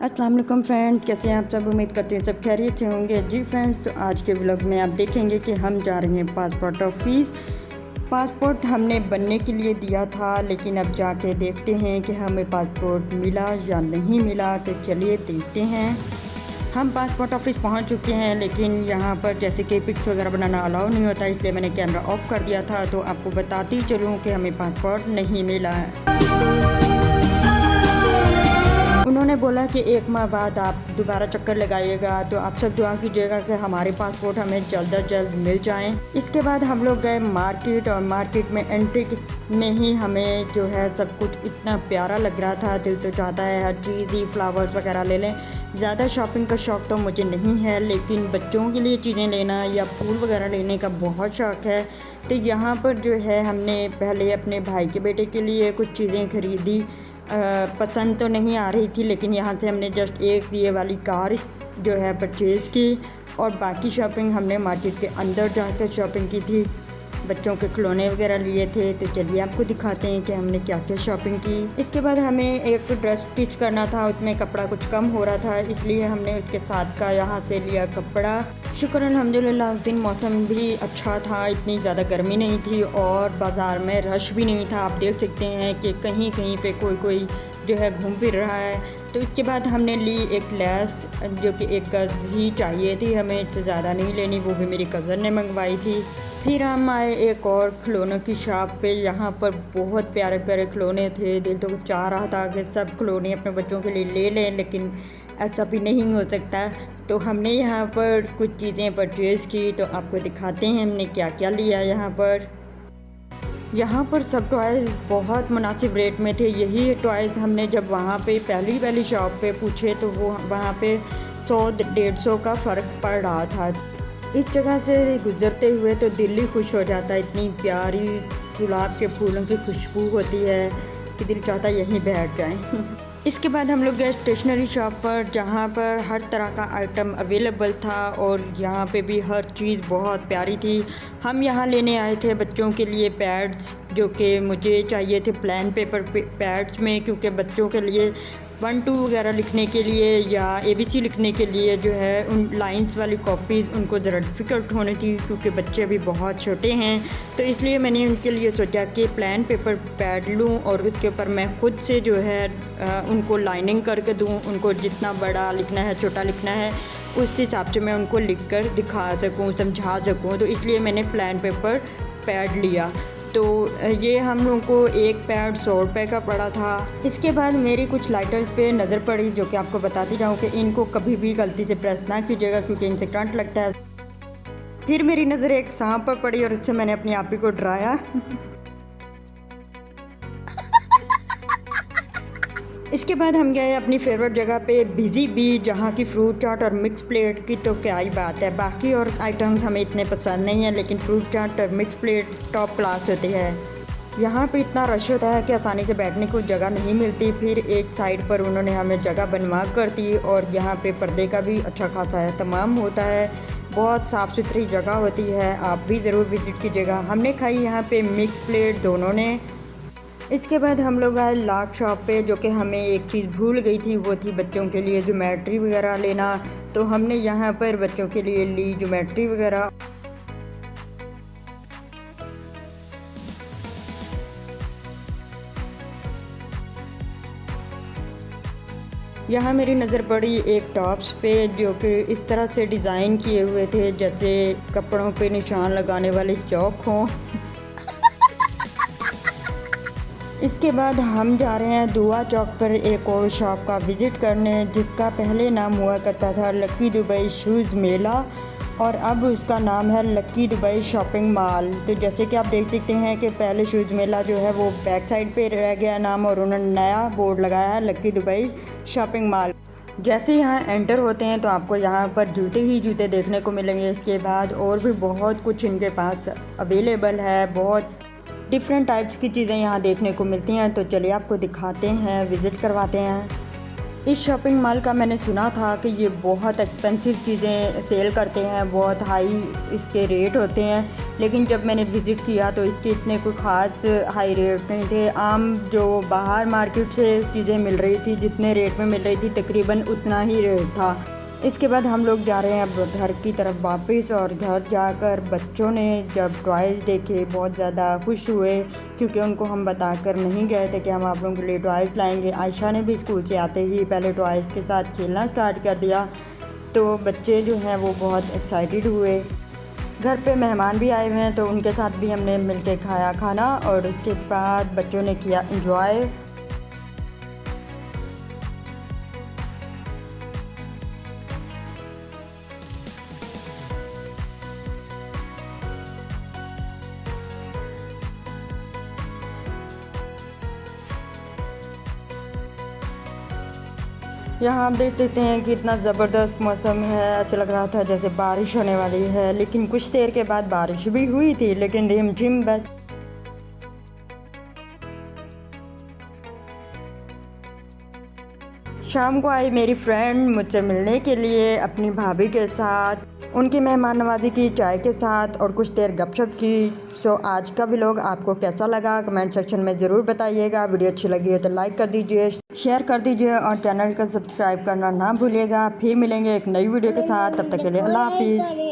अस्सलाम वालेकुम फ्रेंड्स, कैसे हैं आप सब। उम्मीद करते हैं सब खैरियत से होंगे। जी फ्रेंड्स, तो आज के व्लॉग में आप देखेंगे कि हम जा रहे हैं पासपोर्ट ऑफिस। पासपोर्ट हमने बनने के लिए दिया था, लेकिन अब जाके देखते हैं कि हमें पासपोर्ट मिला या नहीं मिला। तो चलिए देखते हैं। हम पासपोर्ट ऑफिस पहुंच चुके हैं, लेकिन यहाँ पर जैसे कि पिक्स वगैरह बनाना अलाउ नहीं होता, इसलिए मैंने कैमरा ऑफ कर दिया था। तो आपको बताती चलूँ कि हमें पासपोर्ट नहीं मिला है। उन्होंने बोला कि 1 माह बाद आप दोबारा चक्कर लगाइएगा। तो आप सब दुआ कीजिएगा कि हमारे पासपोर्ट हमें जल्द अज जल्द मिल जाएं। इसके बाद हम लोग गए मार्केट, और मार्केट में एंट्री में ही हमें जो है सब कुछ इतना प्यारा लग रहा था। दिल तो चाहता है हर चीज़ ही फ्लावर्स वगैरह ले लें। ज़्यादा शॉपिंग का शौक़ तो मुझे नहीं है, लेकिन बच्चों के लिए चीज़ें लेना या फूल वगैरह लेने का बहुत शौक़ है। तो यहाँ पर जो है हमने पहले अपने भाई के बेटे के लिए कुछ चीज़ें ख़रीदी। पसंद तो नहीं आ रही थी, लेकिन यहाँ से हमने जस्ट एक ये वाली कार जो है परचेज़ की, और बाकी शॉपिंग हमने मार्केट के अंदर जाकर शॉपिंग की थी। बच्चों के खिलौने वगैरह लिए थे। तो चलिए आपको दिखाते हैं कि हमने क्या क्या शॉपिंग की। इसके बाद हमें एक ड्रेस स्टिच करना था, उसमें कपड़ा कुछ कम हो रहा था, इसलिए हमने उसके साथ का यहाँ से लिया कपड़ा। शुक्र अल्हम्दुलिल्लाह उस दिन मौसम भी अच्छा था, इतनी ज़्यादा गर्मी नहीं थी और बाज़ार में रश भी नहीं था। आप देख सकते हैं कि कहीं कहीं पे कोई जो है घूम फिर रहा है। तो इसके बाद हमने ली एक लेस, जो कि एक गज ही चाहिए थी हमें, इससे ज़्यादा नहीं लेनी, वो भी मेरी कज़न ने मंगवाई थी। फिर हम आए एक और खिलौनों की शॉप पे। यहाँ पर बहुत प्यारे प्यारे खिलौने थे। दिल तो चाह रहा था कि सब खिलौने अपने बच्चों के लिए ले लें, लेकिन ऐसा भी नहीं हो सकता। तो हमने यहाँ पर कुछ चीज़ें परचेज़ की, तो आपको दिखाते हैं हमने क्या क्या लिया। यहाँ पर सब टॉयज़ बहुत मुनासिब रेट में थे। यही टॉयज़ हमने जब वहाँ पे पहली शॉप पे पूछे, तो वो वहाँ पे 100-150 का फ़र्क पड़ रहा था। इस जगह से गुज़रते हुए तो दिल ही खुश हो जाता है। इतनी प्यारी गुलाब के फूलों की खुशबू होती है कि दिल चाहता है यहीं बैठ जाएं। इसके बाद हम लोग गए स्टेशनरी शॉप पर, जहाँ पर हर तरह का आइटम अवेलेबल था, और यहाँ पे भी हर चीज़ बहुत प्यारी थी। हम यहाँ लेने आए थे बच्चों के लिए पैड्स, जो कि मुझे चाहिए थे प्लान पेपर पैड्स में, क्योंकि बच्चों के लिए 1-2 वगैरह लिखने के लिए या ABC लिखने के लिए जो है उन लाइंस वाली कॉपीज़ उनको ज़रा डिफ़िकल्ट होने थी, क्योंकि बच्चे अभी बहुत छोटे हैं। तो इसलिए मैंने उनके लिए सोचा कि प्लान पेपर पैड लूँ और उसके ऊपर मैं खुद से जो है उनको लाइनिंग करके दूँ। उनको जितना बड़ा लिखना है, छोटा लिखना है, उस हिसाब से मैं उनको लिख कर दिखा सकूँ, समझा सकूँ। तो इसलिए मैंने प्लान पेपर पैड लिया। तो ये हम लोगों को एक पैड 100 रुपये का पड़ा था। इसके बाद मेरी कुछ लाइटर्स पे नज़र पड़ी, जो कि आपको बताती जाऊँ कि इनको कभी भी गलती से प्रेस ना कीजिएगा, क्योंकि इनसे करंट लगता है। फिर मेरी नज़र एक सांप पर पड़ी और उससे मैंने अपनी आप ही को डराया। इसके बाद हम गए अपनी फेवरेट जगह पे बिजी बी, जहाँ की फ्रूट चाट और मिक्स प्लेट की तो क्या ही बात है। बाकी और आइटम्स हमें इतने पसंद नहीं है, लेकिन फ्रूट चाट और मिक्स प्लेट टॉप क्लास होती है। यहाँ पे इतना रश होता है कि आसानी से बैठने को जगह नहीं मिलती। फिर एक साइड पर उन्होंने हमें जगह बनवा कर दी, और यहाँ पे पर्दे का भी अच्छा खासा एहतमाम होता है। बहुत साफ़ सुथरी जगह होती है, आप भी ज़रूर विज़िट कीजिएगा। हमने खाई यहाँ पे मिक्स प्लेट दोनों ने। इसके बाद हम लोग आए लार्ज शॉप पे, जो कि हमें एक चीज़ भूल गई थी, वो थी बच्चों के लिए ज्योमेट्री वगैरह लेना। तो हमने यहाँ पर बच्चों के लिए ली ज्योमेट्री वगैरह। यहाँ मेरी नज़र पड़ी एक टॉप्स पे, जो कि इस तरह से डिज़ाइन किए हुए थे जैसे कपड़ों पे निशान लगाने वाले चौक हों। इसके बाद हम जा रहे हैं दुआ चौक पर एक और शॉप का विज़िट करने, जिसका पहले नाम हुआ करता था लकी दुबई शूज़ मेला, और अब उसका नाम है लकी दुबई शॉपिंग मॉल। तो जैसे कि आप देख सकते हैं कि पहले शूज़ मेला जो है वो बैक साइड पे रह गया नाम, और उन्होंने नया बोर्ड लगाया है लकी दुबई शॉपिंग मॉल। जैसे यहाँ एंटर होते हैं तो आपको यहाँ पर जूते ही जूते देखने को मिलेंगे। इसके बाद और भी बहुत कुछ इनके पास अवेलेबल है, बहुत डिफरेंट टाइप्स की चीज़ें यहाँ देखने को मिलती हैं। तो चलिए आपको दिखाते हैं, विज़िट करवाते हैं। इस शॉपिंग मॉल का मैंने सुना था कि ये बहुत एक्सपेंसिव चीज़ें सेल करते हैं, बहुत हाई इसके रेट होते हैं, लेकिन जब मैंने विज़िट किया तो इसके इतने कोई ख़ास हाई रेट नहीं थे। आम जो बाहर मार्केट से चीज़ें मिल रही थी, जितने रेट में मिल रही थी तकरीबन उतना ही रेट था। इसके बाद हम लोग जा रहे हैं अब घर की तरफ वापस, और घर जाकर बच्चों ने जब टॉयज़ देखे बहुत ज़्यादा खुश हुए, क्योंकि उनको हम बताकर नहीं गए थे कि हम आप लोगों के लिए टॉयज़ लाएंगे। आयशा ने भी स्कूल से आते ही पहले टॉयज़ के साथ खेलना स्टार्ट कर दिया, तो बच्चे जो हैं वो बहुत एक्साइटेड हुए। घर पे मेहमान भी आए हुए हैं तो उनके साथ भी हमने मिलके खाया खाना, और उसके बाद बच्चों ने किया इंजॉय। यहाँ आप देख सकते हैं कि इतना ज़बरदस्त मौसम है, ऐसा लग रहा था जैसे बारिश होने वाली है, लेकिन कुछ देर के बाद बारिश भी हुई थी, लेकिन रिमझिम बस। शाम को आई मेरी फ्रेंड मुझसे मिलने के लिए अपनी भाभी के साथ, उनकी मेहमान नवाजी की चाय के साथ, और कुछ देर गपशप की। सो आज का व्लॉग आपको कैसा लगा कमेंट सेक्शन में ज़रूर बताइएगा। वीडियो अच्छी लगी हो तो लाइक कर दीजिए, शेयर कर दीजिए, और चैनल का सब्सक्राइब करना ना भूलिएगा। फिर मिलेंगे एक नई वीडियो के साथ, तब तक के लिए अल्लाह हाफिज़।